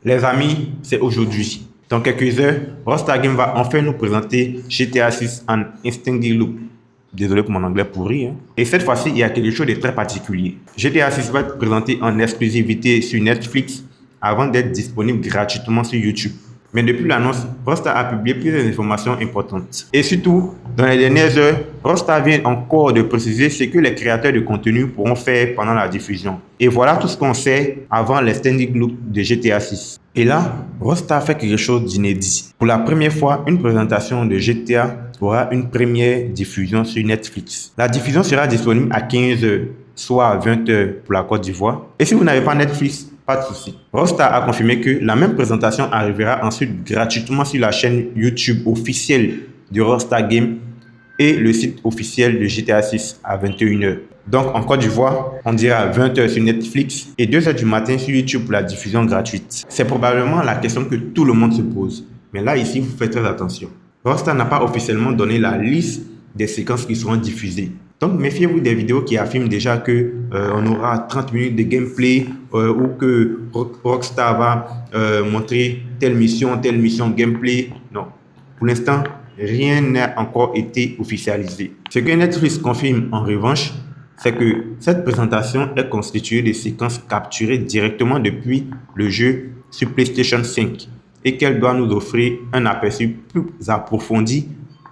Les amis, c'est aujourd'hui. Dans quelques heures, Rockstar Games va enfin nous présenter GTA 6 en Instant Loop. Désolé pour mon anglais pourri. Et cette fois-ci, il y a quelque chose de très particulier. GTA 6 va être présenté en exclusivité sur Netflix avant d'être disponible gratuitement sur YouTube. Mais depuis l'annonce, Rockstar a publié plusieurs informations importantes. Et surtout, dans les dernières heures, Rockstar vient encore de préciser ce que les créateurs de contenu pourront faire pendant la diffusion. Et voilà tout ce qu'on sait avant les standing loop de GTA 6. Et là, Rockstar fait quelque chose d'inédit. Pour la première fois, une présentation de GTA aura une première diffusion sur Netflix. La diffusion sera disponible à 15h, soit à 20h pour la Côte d'Ivoire. Et si vous n'avez pas Netflix, pas de souci. Rockstar a confirmé que la même présentation arrivera ensuite gratuitement sur la chaîne YouTube officielle de Rockstar Games et le site officiel de GTA 6 à 21h. Donc en Côte d'Ivoire, on dira 20h sur Netflix et 2h du matin sur YouTube pour la diffusion gratuite. C'est probablement la question que tout le monde se pose. Mais là, ici, vous faites très attention. Rockstar n'a pas officiellement donné la liste des séquences qui seront diffusées. Donc méfiez-vous des vidéos qui affirment déjà que on aura 30 minutes de gameplay ou que Rockstar va montrer telle mission gameplay. Non, pour l'instant, rien n'a encore été officialisé. Ce que Netflix confirme en revanche, c'est que cette présentation est constituée de séquences capturées directement depuis le jeu sur PlayStation 5 et qu'elle doit nous offrir un aperçu plus approfondi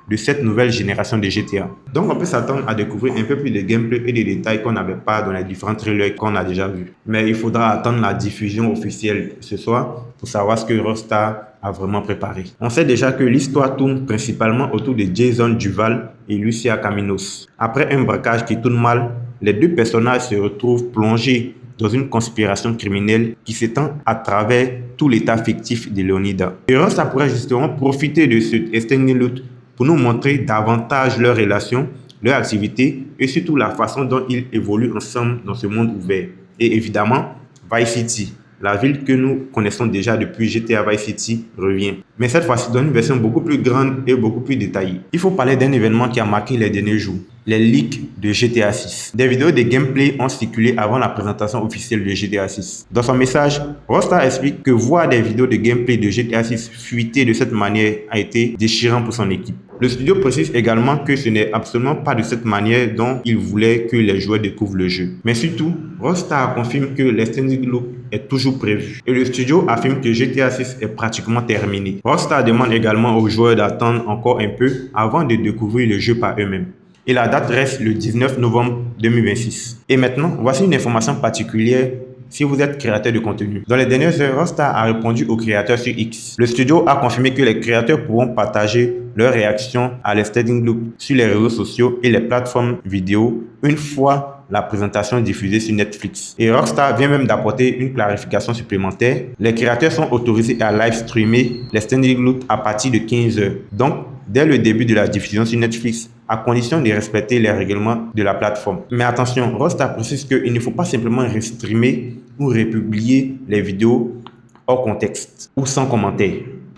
de cette nouvelle génération de GTA. Donc on peut s'attendre à découvrir un peu plus de gameplay et des détails qu'on n'avait pas dans les différents trailers qu'on a déjà vus. Mais il faudra attendre la diffusion officielle ce soir pour savoir ce que Rockstar a vraiment préparé. On sait déjà que l'histoire tourne principalement autour de Jason Duval et Lucia Caminos. Après un braquage qui tourne mal, les deux personnages se retrouvent plongés dans une conspiration criminelle qui s'étend à travers tout l'état fictif de Leonida. Et Rockstar pourrait justement profiter de ce extended loot pour nous montrer davantage leurs relations, leurs activités et surtout la façon dont ils évoluent ensemble dans ce monde ouvert. Et évidemment, Vice City, la ville que nous connaissons déjà depuis GTA Vice City, revient. Mais cette fois-ci dans une version beaucoup plus grande et beaucoup plus détaillée. Il faut parler d'un événement qui a marqué les derniers jours, les leaks de GTA 6. Des vidéos de gameplay ont circulé avant la présentation officielle de GTA 6. Dans son message, Rockstar explique que voir des vidéos de gameplay de GTA 6 fuiter de cette manière a été déchirant pour son équipe. Le studio précise également que ce n'est absolument pas de cette manière dont il voulait que les joueurs découvrent le jeu. Mais surtout, Rockstar confirme que l'extended loop est toujours prévu. Et le studio affirme que GTA 6 est pratiquement terminé. Rockstar demande également aux joueurs d'attendre encore un peu avant de découvrir le jeu par eux-mêmes. Et la date reste le 19 novembre 2026. Et maintenant, voici une information particulière si vous êtes créateur de contenu. Dans les dernières heures, Rockstar a répondu aux créateurs sur X. Le studio a confirmé que les créateurs pourront partager leurs réactions à l'extended loop sur les réseaux sociaux et les plateformes vidéo une fois la présentation diffusée sur Netflix. Et Rockstar vient même d'apporter une clarification supplémentaire. Les créateurs sont autorisés à live streamer l'extended loop à partir de 15h. Donc, dès le début de la diffusion sur Netflix, à condition de respecter les règlements de la plateforme. Mais attention, Rockstar précise qu'il ne faut pas simplement restreamer ou republier les vidéos hors contexte ou sans commentaire.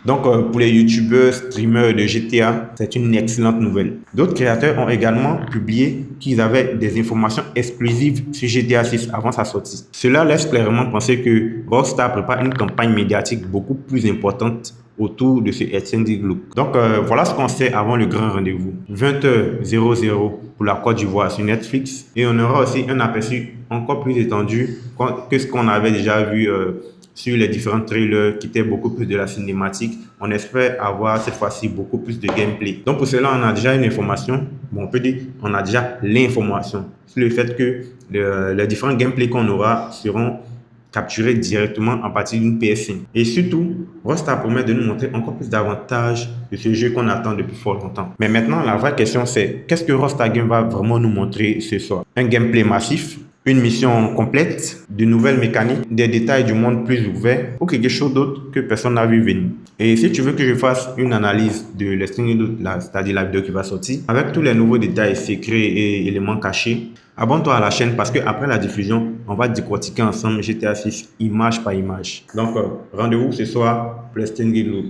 Donc pour les youtubeurs, streamers de GTA, c'est une excellente nouvelle. D'autres créateurs ont également publié qu'ils avaient des informations exclusives sur GTA 6 avant sa sortie. Cela laisse clairement penser que Rockstar prépare une campagne médiatique beaucoup plus importante autour de ce extended loop. Donc voilà ce qu'on sait avant le grand rendez-vous. 20h00 pour la Côte d'Ivoire sur Netflix. Et on aura aussi un aperçu encore plus étendu que ce qu'on avait déjà vu sur les différents trailers qui étaient beaucoup plus de la cinématique. On espère avoir cette fois-ci beaucoup plus de gameplay. Donc pour cela, on a déjà une information. Bon, on peut dire on a déjà l'information sur le fait que les différents gameplays qu'on aura seront capturés directement à partir d'une PS5. Et surtout, Rockstar promet de nous montrer encore plus d'avantages de ce jeu qu'on attend depuis fort longtemps. Mais maintenant, la vraie question c'est, qu'est-ce que Rockstar Games va vraiment nous montrer ce soir? Un gameplay massif, une mission complète, de nouvelles mécaniques, des détails du monde plus ouvert ou quelque chose d'autre que personne n'a vu venir. Et si tu veux que je fasse une analyse de l'extended loop, c'est-à-dire la vidéo qui va sortir, avec tous les nouveaux détails secrets et éléments cachés, abonne-toi à la chaîne parce que après la diffusion, on va décortiquer ensemble GTA 6 image par image. Donc rendez-vous ce soir pour l'extended loop.